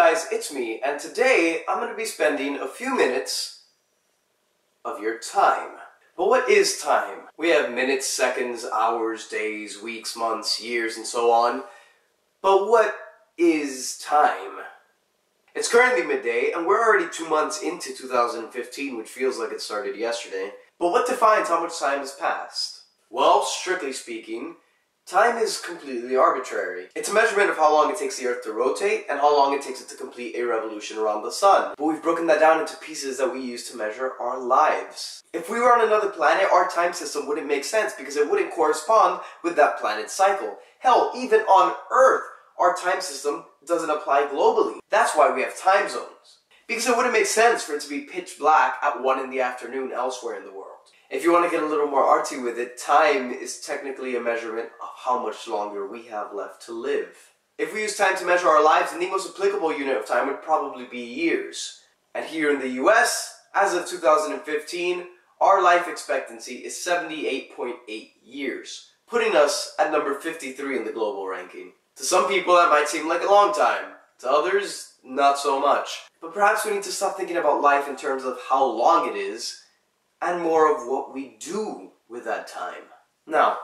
guys, it's me, and today I'm going to be spending a few minutes of your time. But what is time? We have minutes, seconds, hours, days, weeks, months, years, and so on. But what is time? It's currently midday, and we're already 2 months into 2015, which feels like it started yesterday. But what defines how much time has passed? Well, strictly speaking, time is completely arbitrary. It's a measurement of how long it takes the Earth to rotate and how long it takes it to complete a revolution around the Sun. But we've broken that down into pieces that we use to measure our lives. If we were on another planet, our time system wouldn't make sense because it wouldn't correspond with that planet's cycle. Hell, even on Earth, our time system doesn't apply globally. That's why we have time zones. Because it wouldn't make sense for it to be pitch black at 1 in the afternoon elsewhere in the world. If you want to get a little more artsy with it, time is technically a measurement of how much longer we have left to live. If we use time to measure our lives, then the most applicable unit of time would probably be years. And here in the US, as of 2015, our life expectancy is 78.8 years, putting us at number 53 in the global ranking. To some people that might seem like a long time, to others, not so much. But perhaps we need to stop thinking about life in terms of how long it is, and more of what we do with that time. Now,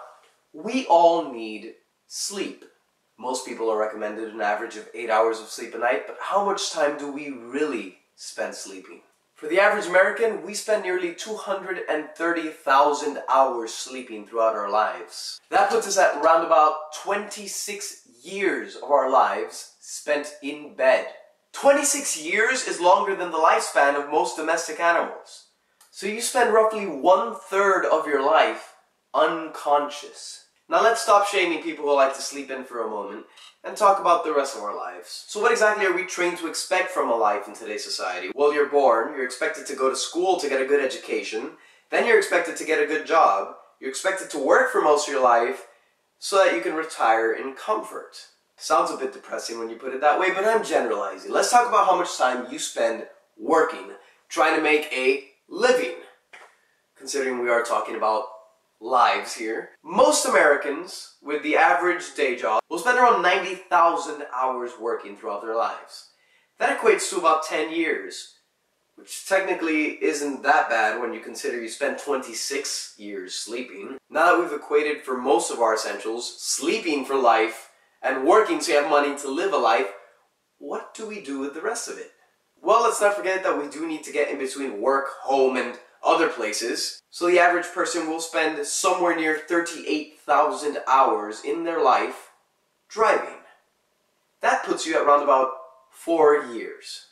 we all need sleep. Most people are recommended an average of 8 hours of sleep a night, but how much time do we really spend sleeping? For the average American, we spend nearly 230,000 hours sleeping throughout our lives. That puts us at around about 26 years of our lives spent in bed. 26 years is longer than the lifespan of most domestic animals. So you spend roughly 1/3 of your life unconscious. Now let's stop shaming people who like to sleep in for a moment and talk about the rest of our lives. So what exactly are we trained to expect from a life in today's society? Well, you're born, you're expected to go to school to get a good education, then you're expected to get a good job, you're expected to work for most of your life so that you can retire in comfort. Sounds a bit depressing when you put it that way, but I'm generalizing. Let's talk about how much time you spend working, trying to make a living, considering we are talking about lives here. Most Americans with the average day job will spend around 90,000 hours working throughout their lives. That equates to about 10 years, which technically isn't that bad when you consider you spend 26 years sleeping. Now that we've equated for most of our essentials, sleeping for life and working so you have money to live a life, what do we do with the rest of it? Well, let's not forget that we do need to get in between work, home, and other places. So the average person will spend somewhere near 38,000 hours in their life driving. That puts you at around about 4 years.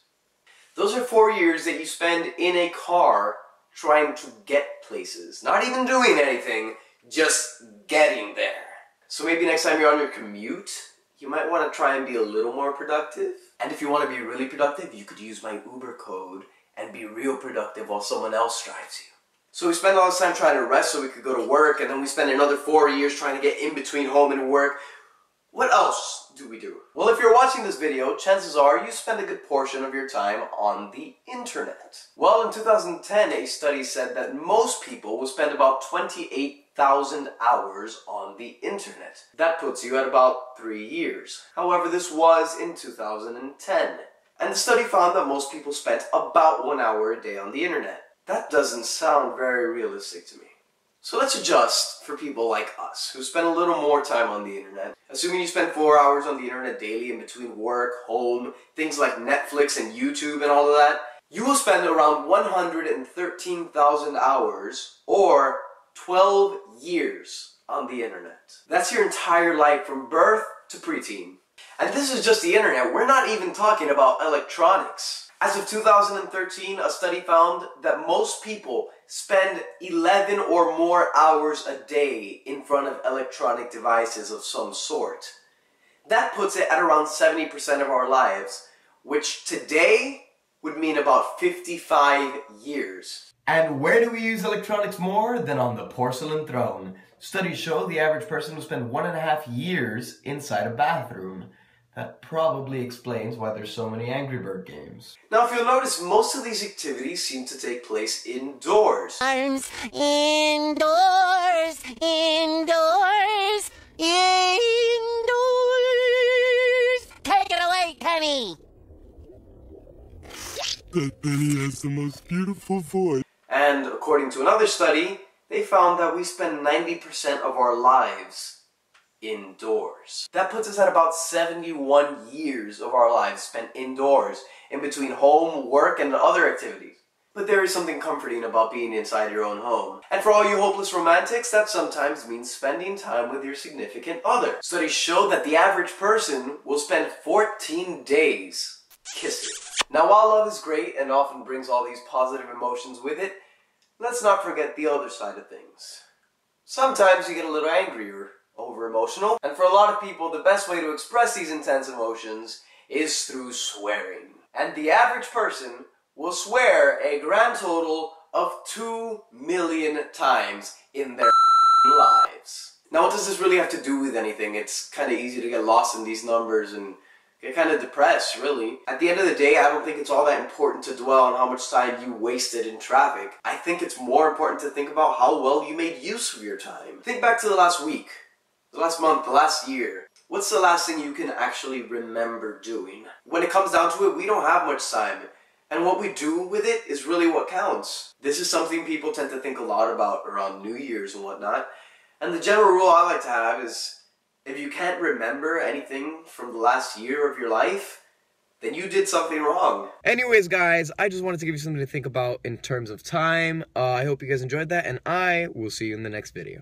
Those are 4 years that you spend in a car trying to get places. Not even doing anything, just getting there. So maybe next time you're on your commute, you might want to try and be a little more productive. And if you want to be really productive, you could use my Uber code and be real productive while someone else drives you. So we spend all this time trying to rest so we could go to work, and then we spend another 4 years trying to get in between home and work. What else do we do? Well, if you're watching this video, chances are you spend a good portion of your time on the internet. Well, in 2010, a study said that most people will spend about 28,000 hours on the internet. That puts you at about 3 years. However, this was in 2010. And the study found that most people spent about 1 hour a day on the internet. That doesn't sound very realistic to me. So let's adjust for people like us, who spend a little more time on the internet. Assuming you spend 4 hours on the internet daily in between work, home, things like Netflix and YouTube and all of that, you will spend around 113,000 hours, or 12 years, on the internet. That's your entire life from birth to preteen. And this is just the internet. We're not even talking about electronics. As of 2013, a study found that most people spend 11 or more hours a day in front of electronic devices of some sort. That puts it at around 70% of our lives, which today would mean about 55 years. And where do we use electronics more than on the porcelain throne? Studies show the average person will spend 1.5 years inside a bathroom. That probably explains why there's so many Angry Bird games. Now, if you'll notice, most of these activities seem to take place indoors. Indoors, indoors, indoors. Take it away, Penny. That Benny has the most beautiful voice. And according to another study, they found that we spend 90% of our lives indoors. That puts us at about 71 years of our lives spent indoors, in between home, work, and other activities. But there is something comforting about being inside your own home. And for all you hopeless romantics, that sometimes means spending time with your significant other. Studies show that the average person will spend 14 days kissing. Now, while love is great and often brings all these positive emotions with it, let's not forget the other side of things. Sometimes you get a little angry or over-emotional, and for a lot of people, the best way to express these intense emotions is through swearing. And the average person will swear a grand total of 2 million times in their lives. Now, what does this really have to do with anything? It's kind of easy to get lost in these numbers and get kind of depressed, really. At the end of the day, I don't think it's all that important to dwell on how much time you wasted in traffic. I think it's more important to think about how well you made use of your time. Think back to the last week, the last month, the last year. What's the last thing you can actually remember doing? When it comes down to it, we don't have much time. And what we do with it is really what counts. This is something people tend to think a lot about around New Year's and whatnot. And the general rule I like to have is, if you can't remember anything from the last year of your life, then you did something wrong. Anyways, guys, I just wanted to give you something to think about in terms of time. I hope you guys enjoyed that, and I will see you in the next video.